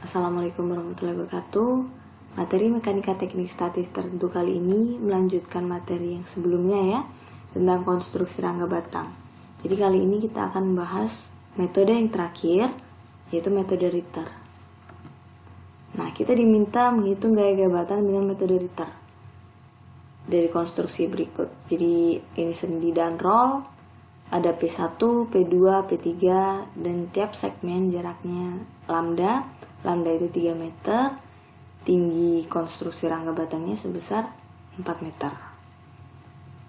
Assalamualaikum warahmatullahi wabarakatuh. Materi mekanika teknik statis tertentu kali ini melanjutkan materi yang sebelumnya ya, tentang konstruksi rangka batang. Jadi kali ini kita akan membahas metode yang terakhir, yaitu metode Ritter. Nah, kita diminta menghitung gaya-gaya batang dengan metode Ritter dari konstruksi berikut. Jadi ini sendi dan roll, ada P1, P2, P3, dan tiap segmen jaraknya lambda. Lambda itu 3 meter, tinggi konstruksi rangka batangnya sebesar 4 meter.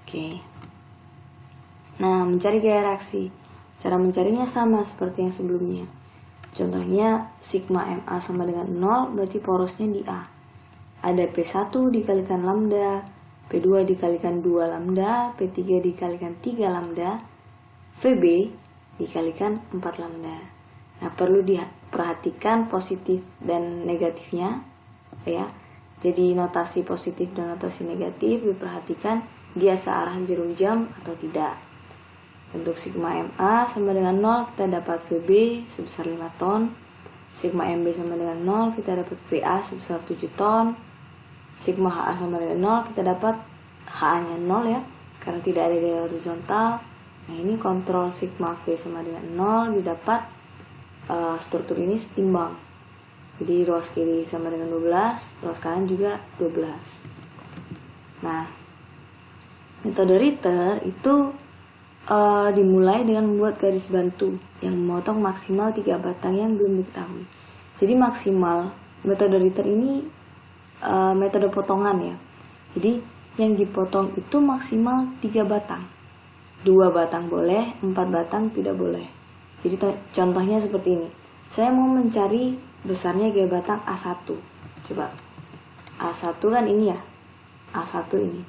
Oke. Nah, mencari gaya reaksi. Cara mencarinya sama seperti yang sebelumnya. Contohnya, sigma MA sama dengan 0, berarti porosnya di A. Ada P1 dikalikan lambda, P2 dikalikan 2 lambda, P3 dikalikan 3 lambda, VB dikalikan 4 lambda. Nah, perlu diperhatikan positif dan negatifnya ya. Jadi notasi positif dan notasi negatif diperhatikan dia searah jarum jam atau tidak. Untuk sigma MA sama dengan 0 kita dapat VB sebesar 5 ton. Sigma MB sama dengan 0 kita dapat VA sebesar 7 ton. Sigma HA sama dengan 0 kita dapat HA-nya 0 ya, karena tidak ada gaya horizontal. Nah, ini kontrol sigma V sama dengan 0 didapat struktur ini setimbang. Jadi ruas kiri sama dengan 12, ruas kanan juga 12. Nah, metode Ritter itu dimulai dengan membuat garis bantu yang memotong maksimal 3 batang yang belum diketahui. Jadi maksimal metode Ritter ini metode potongan ya. Jadi yang dipotong itu maksimal 3 batang. 2 batang boleh, 4 batang tidak boleh. Jadi contohnya seperti ini. Saya mau mencari besarnya gaya batang A1. Coba. A1 kan ini ya. A1 ini.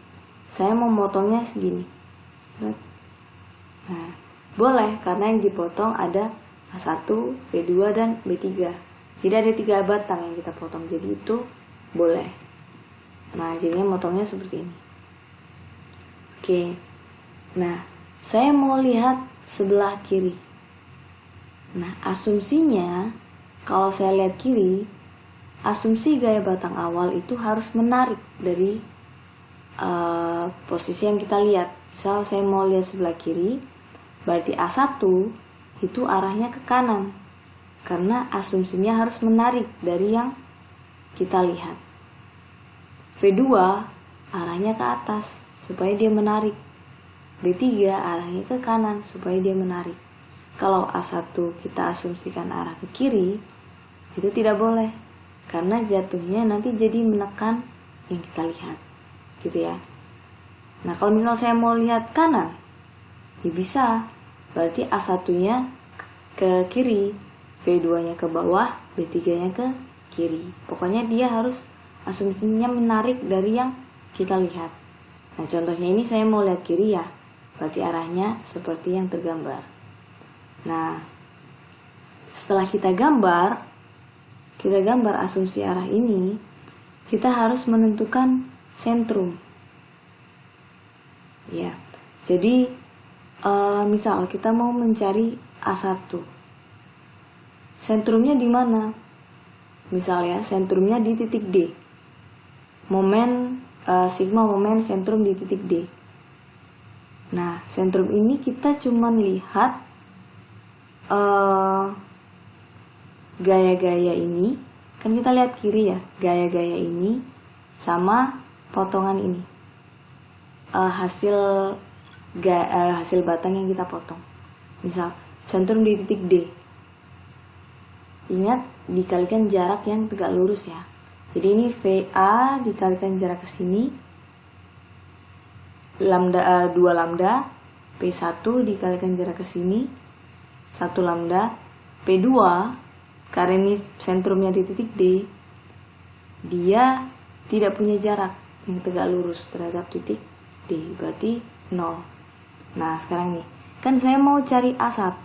Saya mau motongnya segini. Nah, boleh karena yang dipotong ada A1, V2 dan B3. Jadi ada 3 batang yang kita potong. Jadi itu boleh. Nah, jadinya motongnya seperti ini. Oke. Nah, saya mau lihat sebelah kiri. Nah, asumsinya kalau saya lihat kiri, asumsi gaya batang awal itu harus menarik dari posisi yang kita lihat. Misal saya mau lihat sebelah kiri, berarti A1 itu arahnya ke kanan, karena asumsinya harus menarik dari yang kita lihat. V2 arahnya ke atas supaya dia menarik. B3 arahnya ke kanan supaya dia menarik. Kalau A1 kita asumsikan arah ke kiri, itu tidak boleh, karena jatuhnya nanti jadi menekan yang kita lihat, gitu ya. Nah, kalau misal saya mau lihat kanan, ya bisa, berarti A1-nya ke kiri, V2-nya ke bawah, B3-nya ke kiri. Pokoknya dia harus asumsinya menarik dari yang kita lihat. Nah, contohnya ini saya mau lihat kiri ya, berarti arahnya seperti yang tergambar. Nah, setelah kita gambar asumsi arah ini, kita harus menentukan sentrum. Ya, jadi misal kita mau mencari A1, sentrumnya di mana? Misal ya, sentrumnya di titik D. Sigma momen sentrum di titik D. Nah, sentrum ini kita cuma lihat gaya-gaya ini, kan kita lihat kiri ya, gaya-gaya ini sama potongan ini, hasil batang yang kita potong. Misal sentrum di titik D, ingat dikalikan jarak yang tegak lurus ya. Jadi ini VA dikalikan jarak ke sini, lambda 2 lambda, P1 dikalikan jarak ke sini 1 lambda, P2 karena ini sentrumnya di titik D, dia tidak punya jarak yang tegak lurus terhadap titik D, berarti 0. Nah, sekarang nih, kan saya mau cari A1.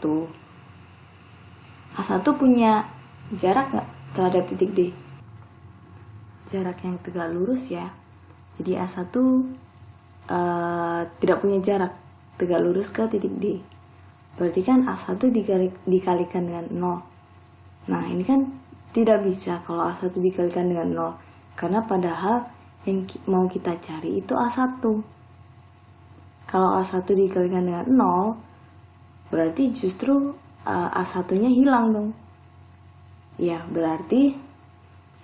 A1 punya jarak nggak terhadap titik D? Jarak yang tegak lurus ya. Jadi A1 tidak punya jarak tegak lurus ke titik D. Berarti kan A1 dikalikan dengan 0. Nah, ini kan Tidak bisa kalau A1 dikalikan dengan 0. Karena padahal yang mau kita cari itu A1. Kalau A1 dikalikan dengan 0, berarti justru A1-nya hilang dong. Ya, berarti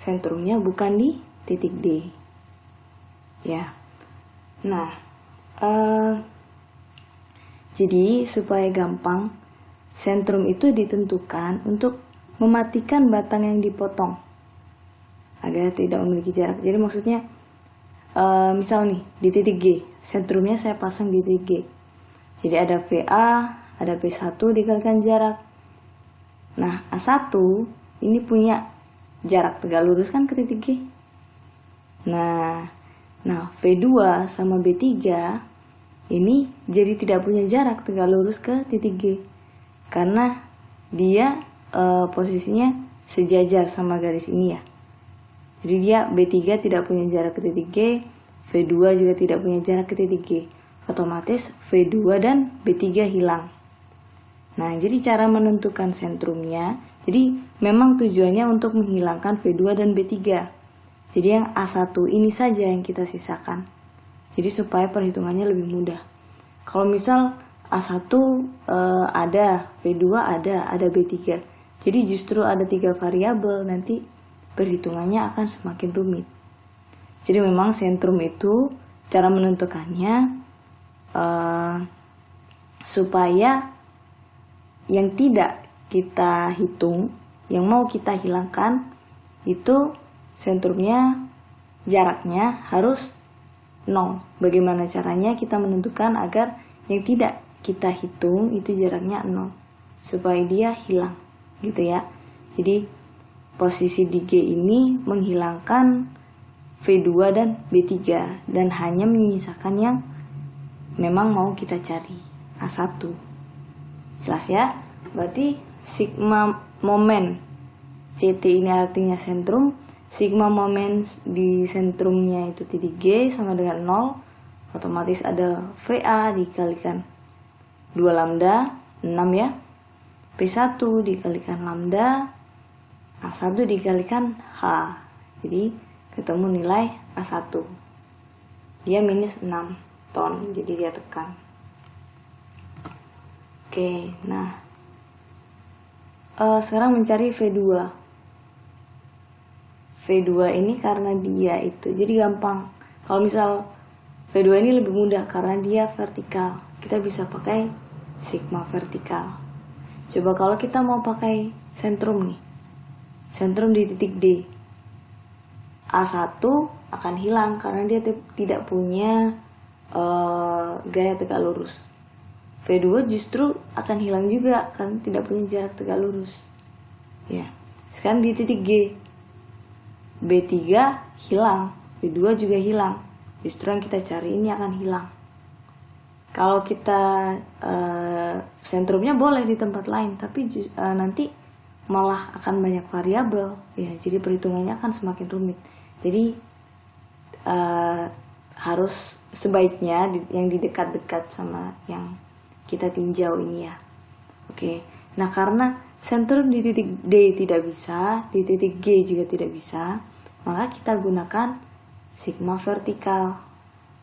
sentrumnya bukan di titik D. Ya. Nah, jadi supaya gampang, sentrum itu ditentukan untuk mematikan batang yang dipotong agar tidak memiliki jarak. Jadi maksudnya misal nih di titik G, sentrumnya saya pasang di titik G. Jadi ada VA, ada P1 dikalikan jarak. Nah, A1 ini punya jarak tegak lurus kan ke titik G. Nah V2 sama B3 ini jadi tidak punya jarak tegak lurus ke titik G. Karena dia posisinya sejajar sama garis ini ya. Jadi dia B3 tidak punya jarak ke titik G, V2 juga tidak punya jarak ke titik G. Otomatis V2 dan B3 hilang. Nah, jadi cara menentukan sentrumnya, jadi memang tujuannya untuk menghilangkan V2 dan B3. Jadi yang A1 ini saja yang kita sisakan. Jadi supaya perhitungannya lebih mudah. Kalau misal A1 ada, V2 ada B3. Jadi justru ada 3 variabel, nanti perhitungannya akan semakin rumit. Jadi memang sentrum itu cara menentukannya supaya yang tidak kita hitung, yang mau kita hilangkan itu sentrumnya jaraknya harus 0. Bagaimana caranya kita menentukan agar yang tidak kita hitung itu jaraknya 0 supaya dia hilang gitu ya. Jadi posisi di G ini menghilangkan V2 dan B3 dan hanya menyisakan yang memang mau kita cari, A1. Jelas ya? Berarti sigma momen CT ini artinya sentrum. Sigma momen di sentrumnya itu titik G sama dengan 0. Otomatis ada VA dikalikan 2 lambda, 6 ya. P1 dikalikan lambda, A1 dikalikan H. Jadi ketemu nilai A1. Dia minus 6 ton, jadi dia tekan. Oke, nah sekarang mencari V2. V2 ini karena dia itu, jadi gampang. Kalau misal V2 ini lebih mudah karena dia vertikal. Kita bisa pakai sigma vertikal. Coba kalau kita mau pakai sentrum nih. Sentrum di titik D. A1 akan hilang karena dia tidak punya gaya tegak lurus. V2 justru akan hilang juga karena tidak punya jarak tegak lurus. Ya. Sekarang di titik G. B3 hilang, B2 juga hilang. Justru yang kita cari ini akan hilang. Kalau kita sentrumnya boleh di tempat lain, tapi nanti malah akan banyak variabel, ya. Jadi perhitungannya akan semakin rumit. Jadi harus sebaiknya yang di dekat-dekat sama yang kita tinjau ini ya. Oke. Nah, karena sentrum di titik D tidak bisa, di titik G juga tidak bisa, maka kita gunakan sigma vertikal.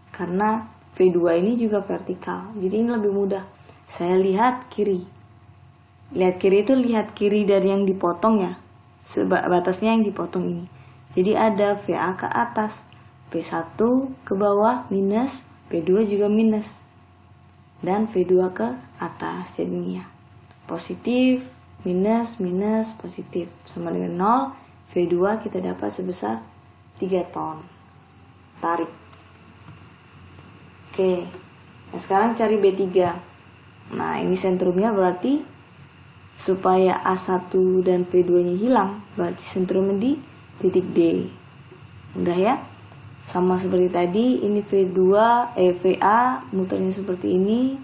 Karena V2 ini juga vertikal. Jadi ini lebih mudah. Saya lihat kiri. Lihat kiri itu lihat kiri dari yang dipotong ya. Batasnya yang dipotong ini. Jadi ada VA ke atas, P1 ke bawah minus, P2 juga minus. Dan V2 ke atas jadinya. Positif, minus, minus, positif. Sama dengan 0. V2 kita dapat sebesar 3 ton. Tarik. Oke. Nah, sekarang cari B3. Nah, ini sentrumnya berarti supaya A1 dan V2-nya hilang, berarti sentrumnya di titik D. Mudah ya? Sama seperti tadi, ini VA muternya seperti ini.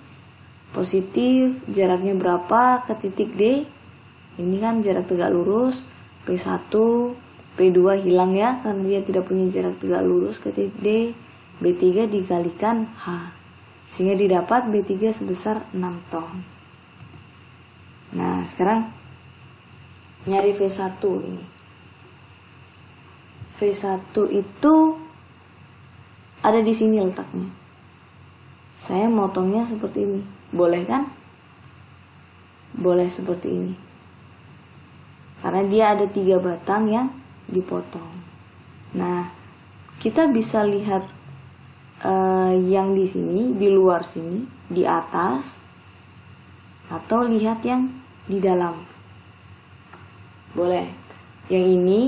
Positif, jaraknya berapa ke titik D? Ini kan jarak tegak lurus. P1, P2 hilang ya, karena dia tidak punya jarak tegak lurus ke titik D. B3 dikalikan H. Sehingga didapat B3 sebesar 6 ton. Nah, sekarang nyari V1 ini. V1 itu ada di sini letaknya. Saya motongnya seperti ini. Boleh kan? Boleh seperti ini. Karena dia ada 3 batang yang dipotong. Nah, kita bisa lihat yang di sini, di luar sini, di atas, atau lihat yang di dalam. Boleh. Yang ini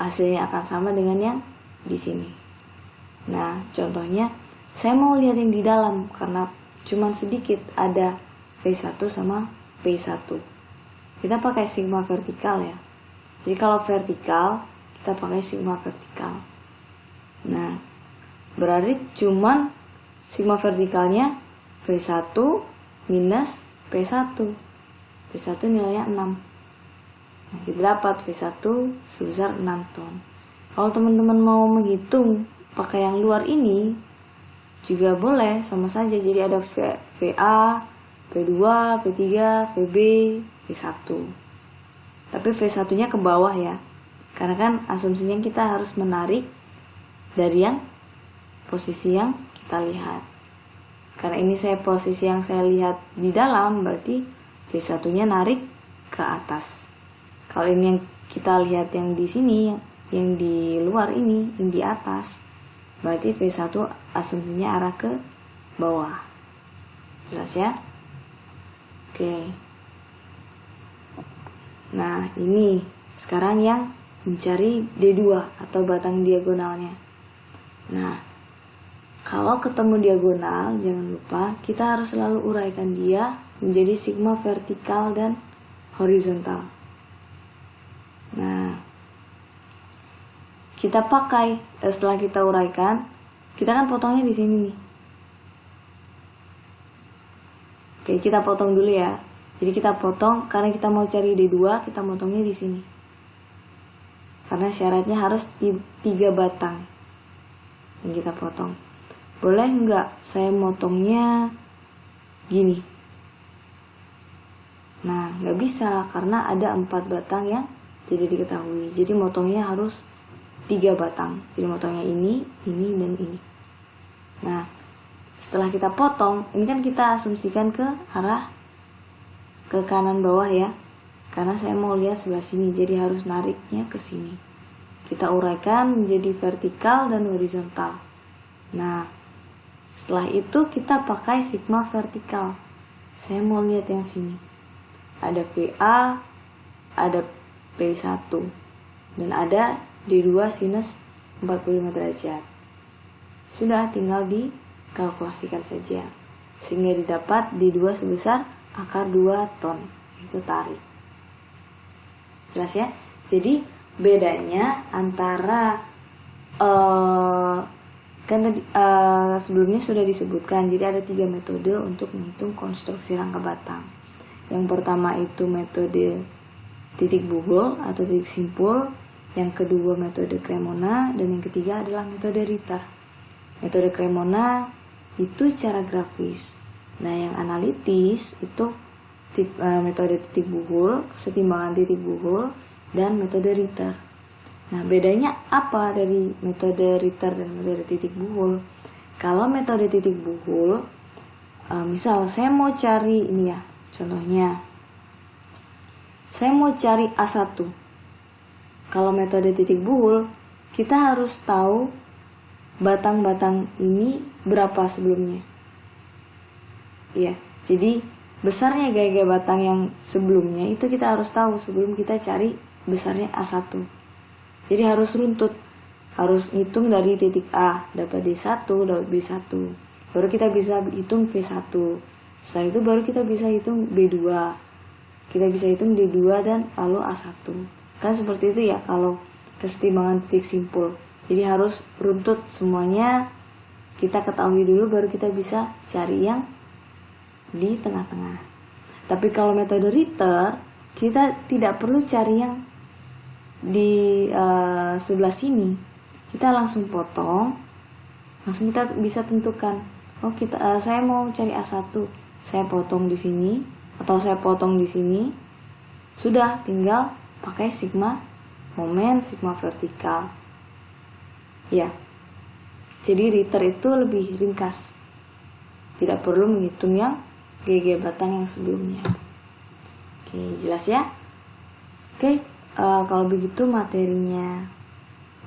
hasilnya akan sama dengan yang di sini. Nah, contohnya saya mau lihat yang di dalam karena cuman sedikit, ada V1 sama P1. Kita pakai sigma vertikal ya. Jadi kalau vertikal kita pakai sigma vertikal. Nah, berarti cuman sigma vertikalnya V1 minus P1. P1 nilainya 6. Nah, kita dapat V1 sebesar 6 ton. Kalau teman-teman mau menghitung pakai yang luar ini juga boleh, sama saja. Jadi ada VA, P2, P3, VB, V1. Tapi V1 nya ke bawah ya. Karena kan asumsinya kita harus menarik dari yang posisi yang kita lihat. Karena ini posisi yang saya lihat di dalam, berarti V1 nya narik ke atas. Kalau ini yang kita lihat yang di sini, yang di luar ini, yang di atas, berarti V1 asumsinya arah ke bawah. Jelas ya? Oke. Nah, ini sekarang yang mencari D2 atau batang diagonalnya. Nah, kalau ketemu diagonal, jangan lupa kita harus selalu uraikan dia menjadi sigma vertikal dan horizontal. Nah, kita pakai, setelah kita uraikan, kita kan potongnya di sini nih. Oke, kita potong dulu ya. Jadi kita potong karena kita mau cari D2, kita potongnya di sini. Karena syaratnya harus 3 batang yang kita potong. Boleh nggak saya motongnya gini? Nah, nggak bisa karena ada 4 batang yang tidak diketahui. Jadi motongnya harus 3 batang. Jadi motongnya ini, dan ini. Nah, setelah kita potong, ini kan kita asumsikan ke arah ke kanan bawah ya. Karena saya mau lihat sebelah sini, jadi harus nariknya ke sini. Kita uraikan menjadi vertikal dan horizontal. Nah, setelah itu kita pakai sigma vertikal. Saya mau lihat yang sini. Ada VA, ada P1, dan ada D2 sinus 45 derajat. Sudah, tinggal dikalkulasikan saja. Sehingga didapat D2 sebesar akar 2 ton. Itu tarik. Jelas ya? Jadi bedanya antara kan tadi sebelumnya sudah disebutkan, jadi ada 3 metode untuk menghitung konstruksi rangka batang. Yang pertama itu metode titik buhul atau titik simpul, yang kedua metode Cremona, dan yang ketiga adalah metode Ritter. Metode Cremona itu cara grafis. Nah, yang analitis itu metode titik buhul, kesetimbangan titik buhul, dan metode Ritter. Nah, bedanya apa dari metode Ritter dan metode titik buhul? Kalau metode titik buhul, misal saya mau cari ini ya, contohnya saya mau cari A1. Kalau metode titik buhul, kita harus tahu batang-batang ini berapa sebelumnya. Ya, jadi besarnya gaya-gaya batang yang sebelumnya itu kita harus tahu sebelum kita cari besarnya A1. Jadi harus runtut, harus hitung dari titik A, dapat D1, dapat B1. Baru kita bisa hitung V1. Setelah itu baru kita bisa hitung B2. Kita bisa hitung D2 dan lalu A1. Kan seperti itu ya kalau kesetimbangan titik simpul. Jadi harus runtut semuanya, kita ketahui dulu baru kita bisa cari yang di tengah-tengah. Tapi kalau metode Ritter, kita tidak perlu cari yang di sebelah sini. Kita langsung potong, langsung kita bisa tentukan. Oh, saya mau cari A1. Saya potong di sini atau saya potong di sini. Sudah, tinggal pakai sigma momen, sigma vertikal. Ya, jadi Ritter itu lebih ringkas, tidak perlu menghitung yang GG batang yang sebelumnya. Oke, jelas ya? Oke, kalau begitu materinya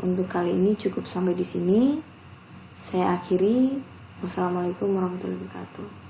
untuk kali ini cukup sampai di sini. Saya akhiri. Wassalamualaikum warahmatullahi wabarakatuh.